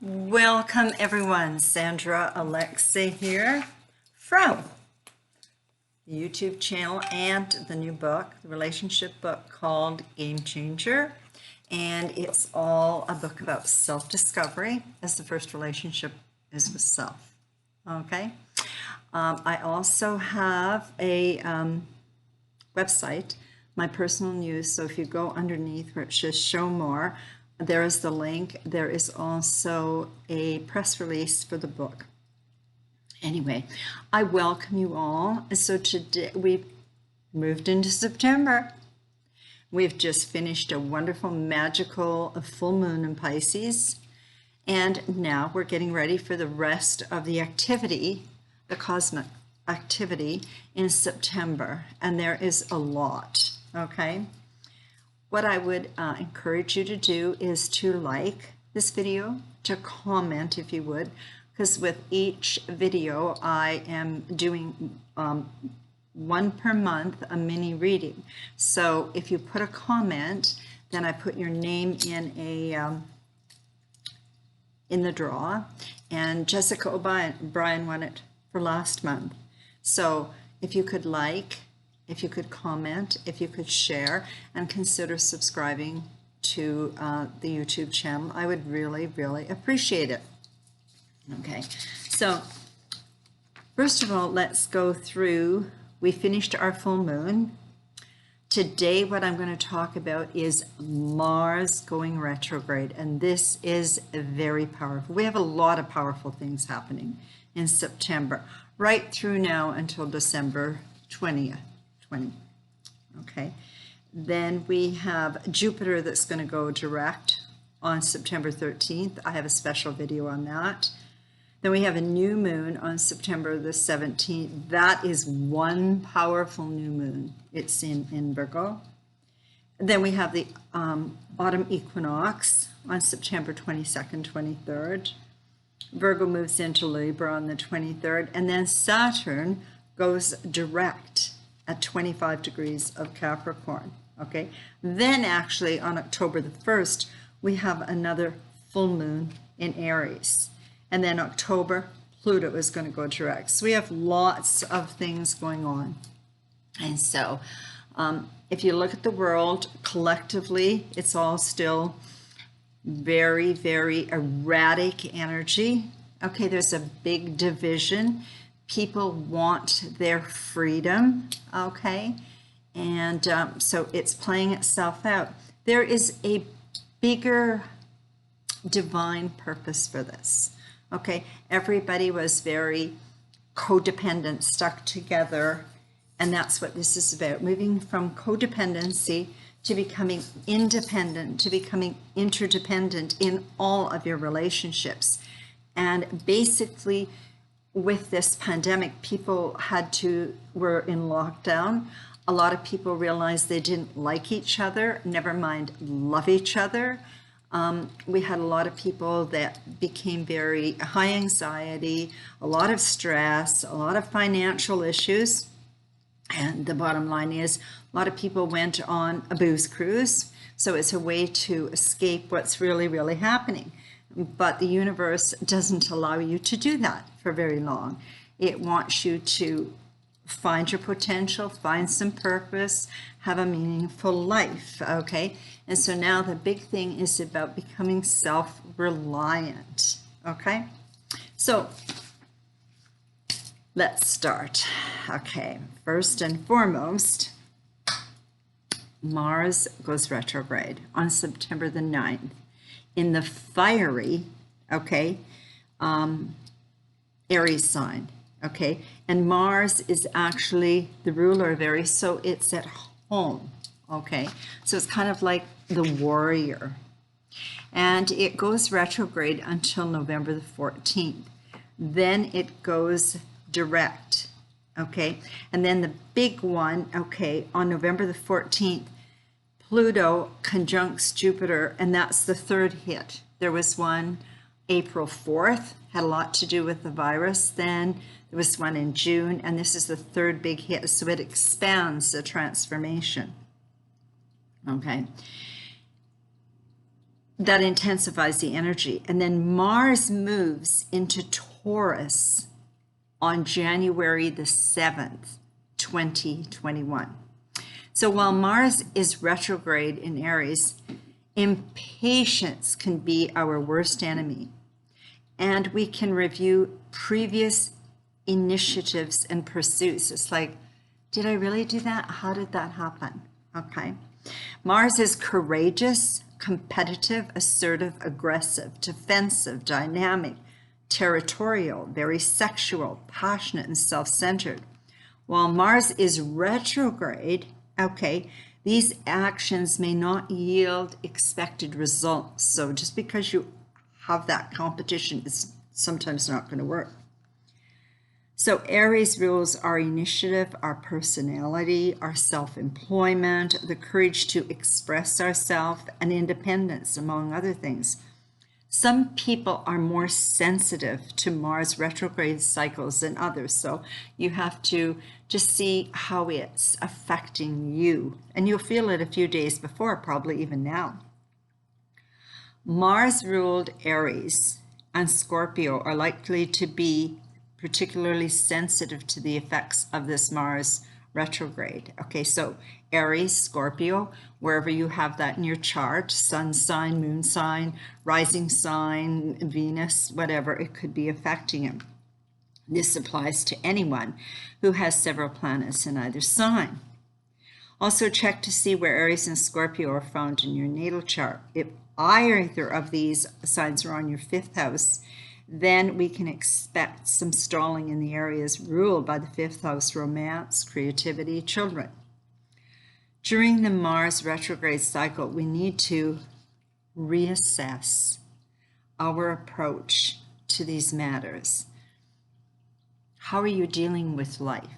Welcome everyone, Sandra Alexei here from the YouTube channel and the new book, the relationship book called Game Changer. And it's all a book about self-discovery, as the first relationship is with self. Okay. I also have a website, my personal news. So if you go underneath where it says show more, there is the link. There is also a press release for the book. Anyway, I welcome you all. So today we've moved into September. We've just finished a wonderful, magical full moon in Pisces. And now we're getting ready for the rest of the activity, the cosmic activity in September. And there is a lot, okay? What I would encourage you to do is to like this video, to comment if you would, because with each video I am doing one per month, a mini reading. So if you put a comment, then I put your name in the draw, and Jessica O'Brien won it for last month. So if you could like, if you could comment, if you could share, and consider subscribing to the YouTube channel, I would really, really appreciate it. Okay, so first of all, let's go through, we finished our full moon. Today, what I'm going to talk about is Mars going retrograde, and this is very powerful. We have a lot of powerful things happening in September, right through now until December 20th. Okay, then we have Jupiter that's going to go direct on September 13th. I have a special video on that. Then we have a new moon on September the 17th. That is one powerful new moon. It's in Virgo. Then we have the autumn equinox on September 22nd, 23rd. Virgo moves into Libra on the 23rd, and then Saturn goes direct at 25 degrees of Capricorn. Okay, then actually on October the 1st, we have another full moon in Aries. And then October, Pluto is going to go direct. So we have lots of things going on. And so if you look at the world collectively, it's all still very, very erratic energy. Okay, there's a big division. People want their freedom, okay? And so it's playing itself out. There is a bigger divine purpose for this, okay? Everybody was very codependent, stuck together, and that's what this is about, moving from codependency to becoming independent, to becoming interdependent in all of your relationships. And basically, with this pandemic, people were in lockdown. A lot of people realized they didn't like each other, never mind love each other. We had a lot of people that became very high anxiety, a lot of stress, a lot of financial issues. And the bottom line is a lot of people went on a booze cruise. So it's a way to escape what's really, really happening. But the universe doesn't allow you to do that for very long. It wants you to find your potential, find some purpose, have a meaningful life, okay? And so now the big thing is about becoming self-reliant, okay? So let's start. Okay, first and foremost, Mars goes retrograde on September the 9th. In the fiery, okay, Aries sign, okay? And Mars is actually the ruler of Aries, so it's at home, okay? So it's kind of like the warrior. And it goes retrograde until November the 14th. Then it goes direct, okay? And then the big one, okay, on November the 14th, Pluto conjuncts Jupiter, and that's the third hit. There was one April 4th, had a lot to do with the virus. Then there was one in June, and this is the third big hit. So it expands the transformation. Okay. that intensifies the energy. And then Mars moves into Taurus on January the 7th, 2021. So while Mars is retrograde in Aries, impatience can be our worst enemy. And we can review previous initiatives and pursuits. It's like, did I really do that? How did that happen? Okay. Mars is courageous, competitive, assertive, aggressive, defensive, dynamic, territorial, very sexual, passionate, and self-centered. While Mars is retrograde, okay, these actions may not yield expected results. So just because you have that competition, it's sometimes not going to work. So Aries rules our initiative, our personality, our self-employment, the courage to express ourselves, and independence, among other things. Some people are more sensitive to Mars retrograde cycles than others, so you have to just see how it's affecting you. And you'll feel it a few days before, probably even now. Mars-ruled Aries and Scorpio are likely to be particularly sensitive to the effects of this Mars retrograde. Okay, so Aries, Scorpio, wherever you have that in your chart, sun sign, moon sign, rising sign, Venus, whatever, it could be affecting you. This applies to anyone who has several planets in either sign. Also check to see where Aries and Scorpio are found in your natal chart. If either of these signs are on your 5th house, then we can expect some stalling in the areas ruled by the 5th house: romance, creativity, children. During the Mars retrograde cycle, we need to reassess our approach to these matters. How are you dealing with life?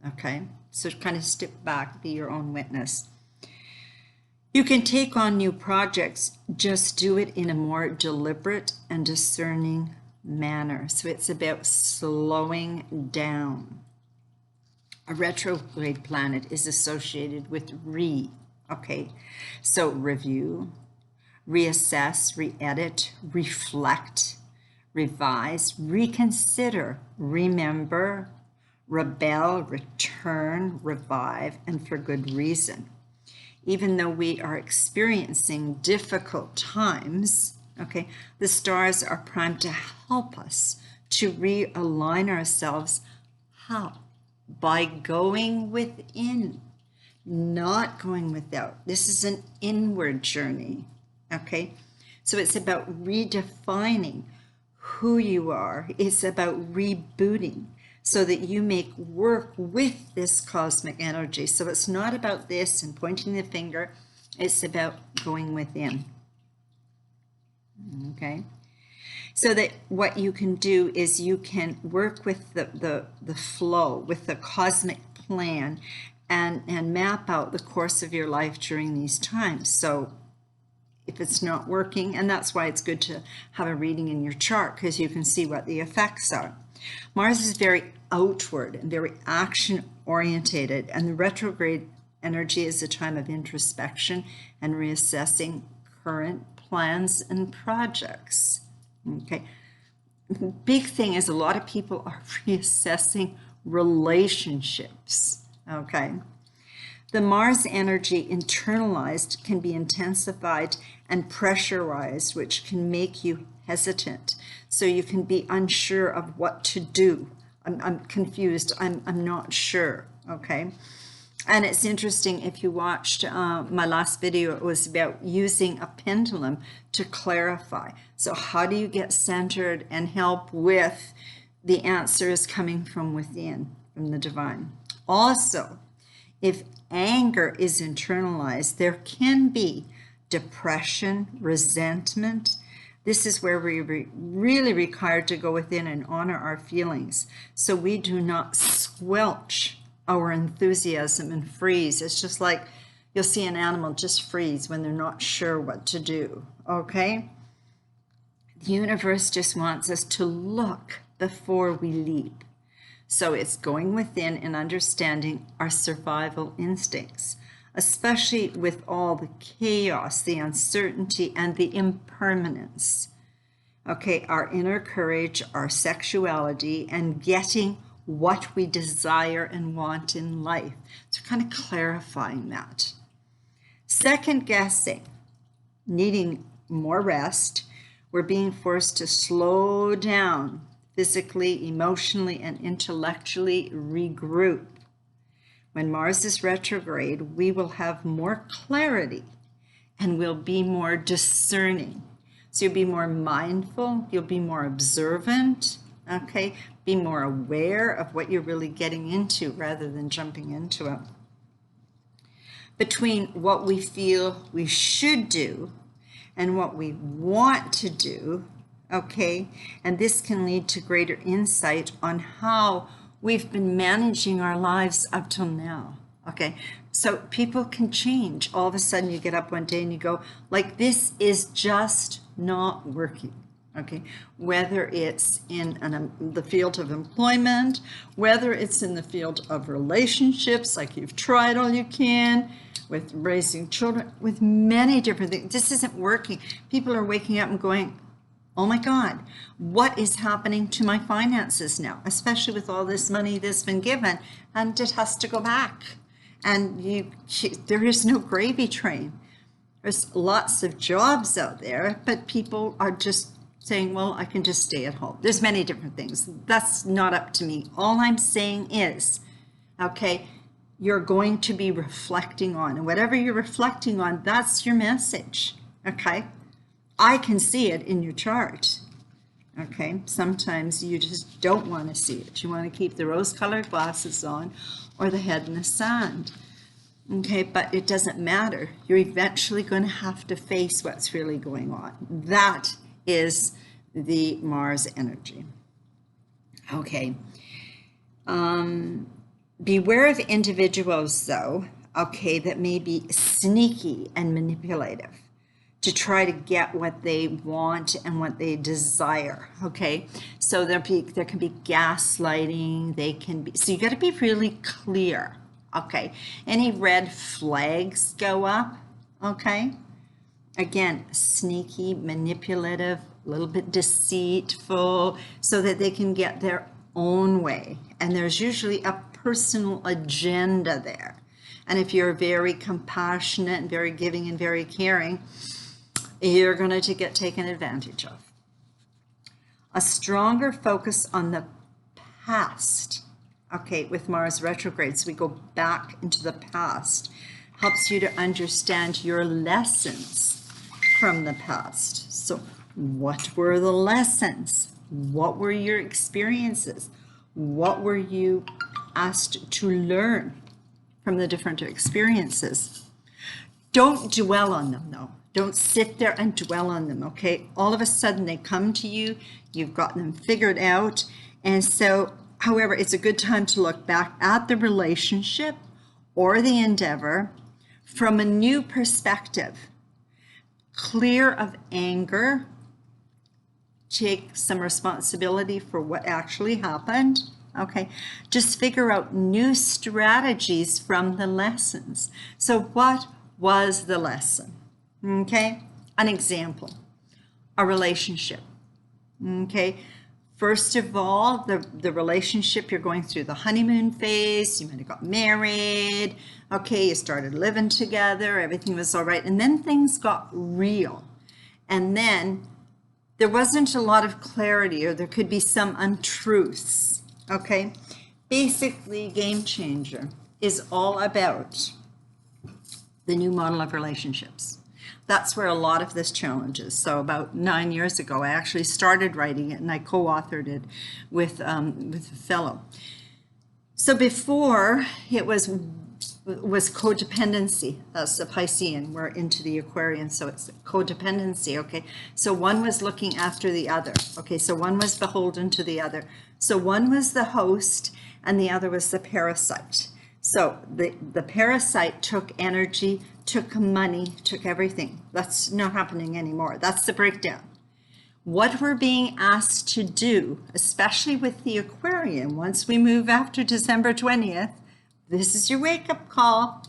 Okay, so kind of step back, be your own witness. You can take on new projects, just do it in a more deliberate and discerning manner. So it's about slowing down. A retrograde planet is associated with okay? So review, reassess, re-edit, reflect, revise, reconsider, remember, rebel, return, revive, and for good reason. Even though we are experiencing difficult times, okay, the stars are primed to help us to realign ourselves. How? By going within, not going without. This is an inward journey, okay? So it's about redefining who you are. It's about rebooting, so that you make work with this cosmic energy. So it's not about this and pointing the finger, it's about going within. Okay? So that what you can do is you can work with the flow, with the cosmic plan, and map out the course of your life during these times. So if it's not working, and that's why it's good to have a reading in your chart, because you can see what the effects are. Mars is very outward and very action orientated, and the retrograde energy is a time of introspection and reassessing current plans and projects. Okay, big thing is a lot of people are reassessing relationships. Okay, the Mars energy internalized can be intensified and pressurized, which can make you hesitant. So you can be unsure of what to do. I'm confused. I'm not sure. Okay. And it's interesting, if you watched my last video, it was about using a pendulum to clarify. So how do you get centered and help with the answers coming from within, from the divine? Also, if anger is internalized, there can be depression, resentment. This is where we really required to go within and honor our feelings, so we do not squelch our enthusiasm and freeze. It's just like you'll see an animal just freeze when they're not sure what to do, okay? The universe just wants us to look before we leap. So it's going within and understanding our survival instincts. especially with all the chaos, the uncertainty, and the impermanence. Okay, our inner courage, our sexuality, and getting what we desire and want in life. So kind of clarifying that. Second guessing, needing more rest. We're being forced to slow down physically, emotionally, and intellectually, regroup. When Mars is retrograde, we will have more clarity and we'll be more discerning. So you'll be more mindful, you'll be more observant, okay? Be more aware of what you're really getting into rather than jumping into it. Between what we feel we should do and what we want to do, okay? And this can lead to greater insight on how we've been managing our lives up till now, okay? So people can change. All of a sudden you get up one day and you go, like, this is just not working, okay? Whether it's in the field of employment, whether it's in the field of relationships, like you've tried all you can, with raising children, with many different things. This isn't working. People are waking up and going, oh my God, what is happening to my finances now? Especially with all this money that's been given, and it has to go back. And there is no gravy train. There's lots of jobs out there, but people are just saying, well, I can just stay at home. There's many different things. That's not up to me. All I'm saying is, okay, you're going to be reflecting on, and whatever you're reflecting on, that's your message, okay? I can see it in your chart, okay? Sometimes you just don't want to see it. You want to keep the rose-colored glasses on or the head in the sand, okay? But it doesn't matter. You're eventually going to have to face what's really going on. That is the Mars energy, okay? Beware of individuals, though, okay, that may be sneaky and manipulative to try to get what they want and what they desire, okay? So there can be gaslighting, so you got to be really clear, okay? Any red flags go up, okay? Again, sneaky, manipulative, a little bit deceitful, so that they can get their own way. And there's usually a personal agenda there. And if you're very compassionate and very giving and very caring, you're going to get taken advantage of. A stronger focus on the past, okay, with Mars retrograde, so we go back into the past, helps you to understand your lessons from the past. So what were the lessons? What were your experiences? What were you asked to learn from the different experiences? Don't dwell on them, though. Don't sit there and dwell on them, okay? All of a sudden they come to you, you've got them figured out. And so, however, it's a good time to look back at the relationship or the endeavor from a new perspective, clear of anger, take some responsibility for what actually happened, okay? Just figure out new strategies from the lessons. So what was the lesson? Okay, an example, a relationship, okay? First of all, the relationship, you're going through the honeymoon phase, you might have got married, okay, you started living together, everything was all right, and then things got real. And then there wasn't a lot of clarity, or there could be some untruths, okay? Basically, Game Changer is all about the new model of relationships. That's where a lot of this challenge is. So about 9 years ago, I actually started writing it, and I co-authored it with a fellow. So before, it was codependency. That's the Piscean. We're into the Aquarian, so it's codependency, okay? So one was looking after the other, okay? So one was beholden to the other. So one was the host, and the other was the parasite. So the parasite took energy, took money, took everything. That's not happening anymore. That's the breakdown. What we're being asked to do, especially with the Aquarian, once we move after December 20th, this is your wake-up call.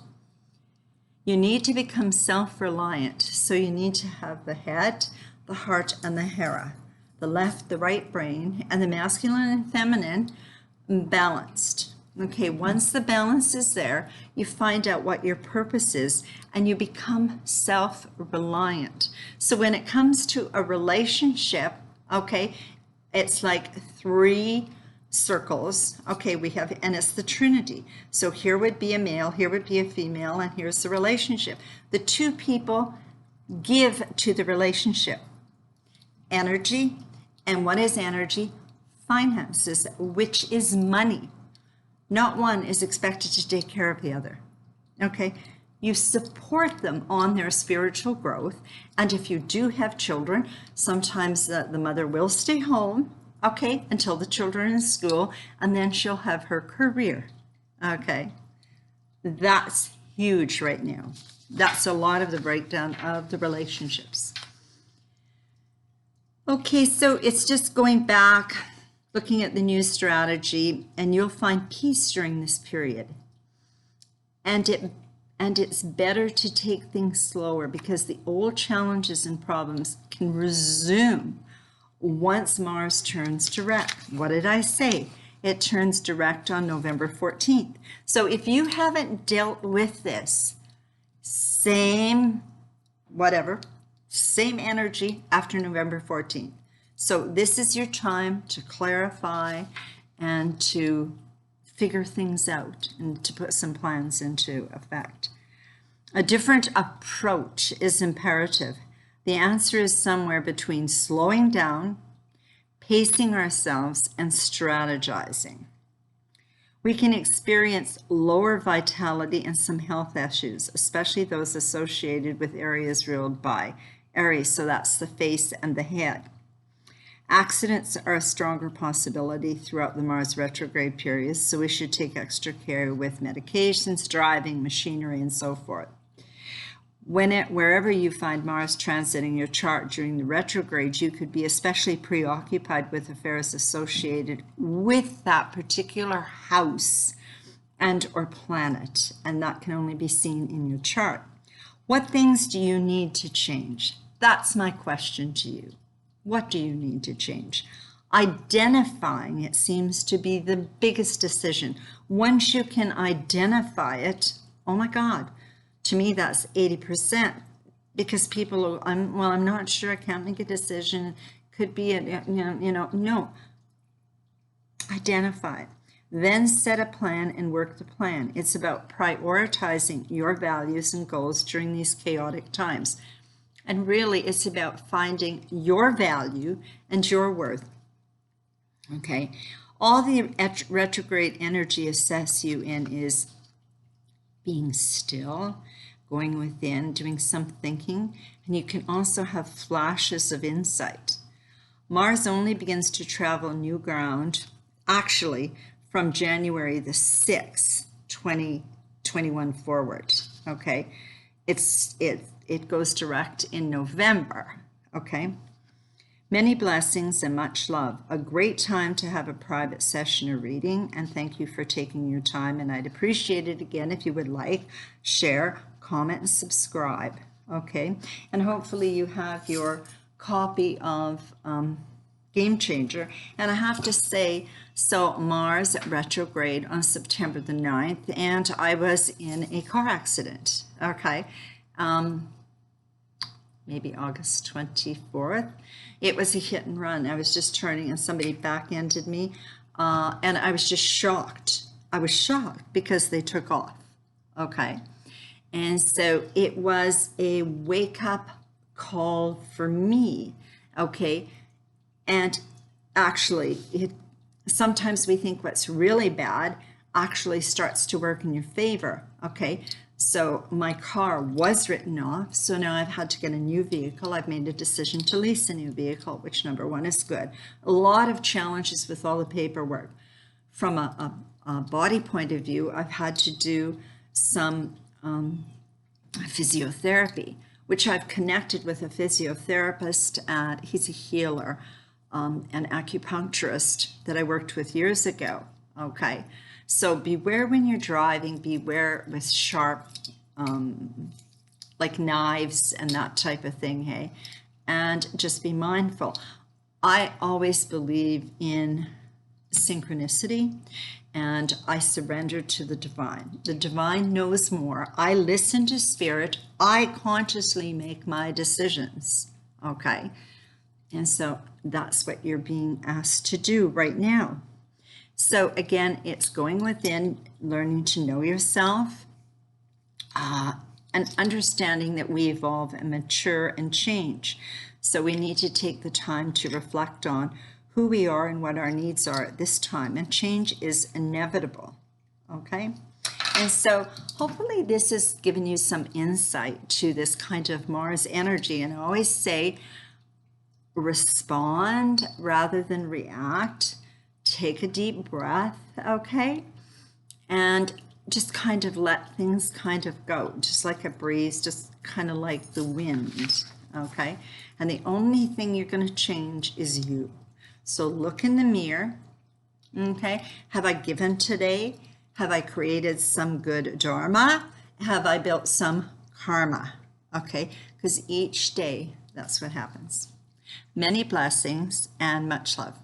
You need to become self-reliant. So you need to have the head, the heart, and the hera, the left, the right brain, and the masculine and feminine balanced. Okay, once the balance is there, you find out what your purpose is and you become self-reliant. So when it comes to a relationship, okay, it's like 3 circles. Okay, we have, and it's the Trinity. So here would be a male, here would be a female, and here's the relationship. The 2 people give to the relationship energy. And what is energy? Finances, which is money. Not one is expected to take care of the other. Okay? You support them on their spiritual growth. And if you do have children, sometimes the mother will stay home, okay, until the children are in school, and then she'll have her career. Okay? That's huge right now. That's a lot of the breakdown of the relationships. Okay, so it's just going back, looking at the new strategy, and you'll find peace during this period. And it's better to take things slower because the old challenges and problems can resume once Mars turns direct. What did I say? It turns direct on November 14th. So if you haven't dealt with this, same energy after November 14th. So this is your time to clarify and to figure things out and to put some plans into effect. A different approach is imperative. The answer is somewhere between slowing down, pacing ourselves, and strategizing. We can experience lower vitality and some health issues, especially those associated with areas ruled by Aries. So that's the face and the head. Accidents are a stronger possibility throughout the Mars retrograde periods, so we should take extra care with medications, driving, machinery, and so forth. Wherever you find Mars transiting your chart during the retrograde, you could be especially preoccupied with affairs associated with that particular house and or planet, and that can only be seen in your chart. What things do you need to change? That's my question to you. What do you need to change? Identifying it seems to be the biggest decision. Once you can identify it, oh my God, to me that's 80%, because people, I'm not sure, I can't make a decision. Could be, no. Identify it. Then set a plan and work the plan. It's about prioritizing your values and goals during these chaotic times. And really, it's about finding your value and your worth. Okay? All the retrograde energy assess you in is being still, going within, doing some thinking, and you can also have flashes of insight. Mars only begins to travel new ground, actually, from January the 6th, 2021 forward. Okay? It goes direct in November, okay? Many blessings and much love. A great time to have a private session or reading, and thank you for taking your time, and I'd appreciate it again if you would like, share, comment, and subscribe, okay? And hopefully you have your copy of Game Changer. And I have to say, so Mars retrograde on September the 9th, and I was in a car accident, okay? Maybe August 24th. It was a hit and run. I was just turning and somebody back-ended me, and I was just shocked. I was shocked because they took off, okay? And so it was a wake-up call for me, okay? And actually, sometimes we think what's really bad actually starts to work in your favor, okay? So my car was written off, so now I've had to get a new vehicle. I've made a decision to lease a new vehicle, which number one is good. A lot of challenges with all the paperwork. From a body point of view, I've had to do some physiotherapy, which I've connected with a physiotherapist. He's a healer, an acupuncturist that I worked with years ago, okay? So beware when you're driving, beware with sharp like knives and that type of thing, hey? And just be mindful. I always believe in synchronicity, and I surrender to the divine. The divine knows more. I listen to spirit. I consciously make my decisions, okay? And so that's what you're being asked to do right now. So again, it's going within, learning to know yourself, and understanding that we evolve and mature and change. So we need to take the time to reflect on who we are and what our needs are at this time. And change is inevitable, okay? And so hopefully this has given you some insight to this kind of Mars energy. And I always say, respond rather than react. Take a deep breath, okay? And just kind of let things kind of go, just like a breeze, just kind of like the wind, okay? And the only thing you're going to change is you. So look in the mirror, okay? Have I given today? Have I created some good dharma? Have I built some karma? Okay, because each day, that's what happens. Many blessings and much love.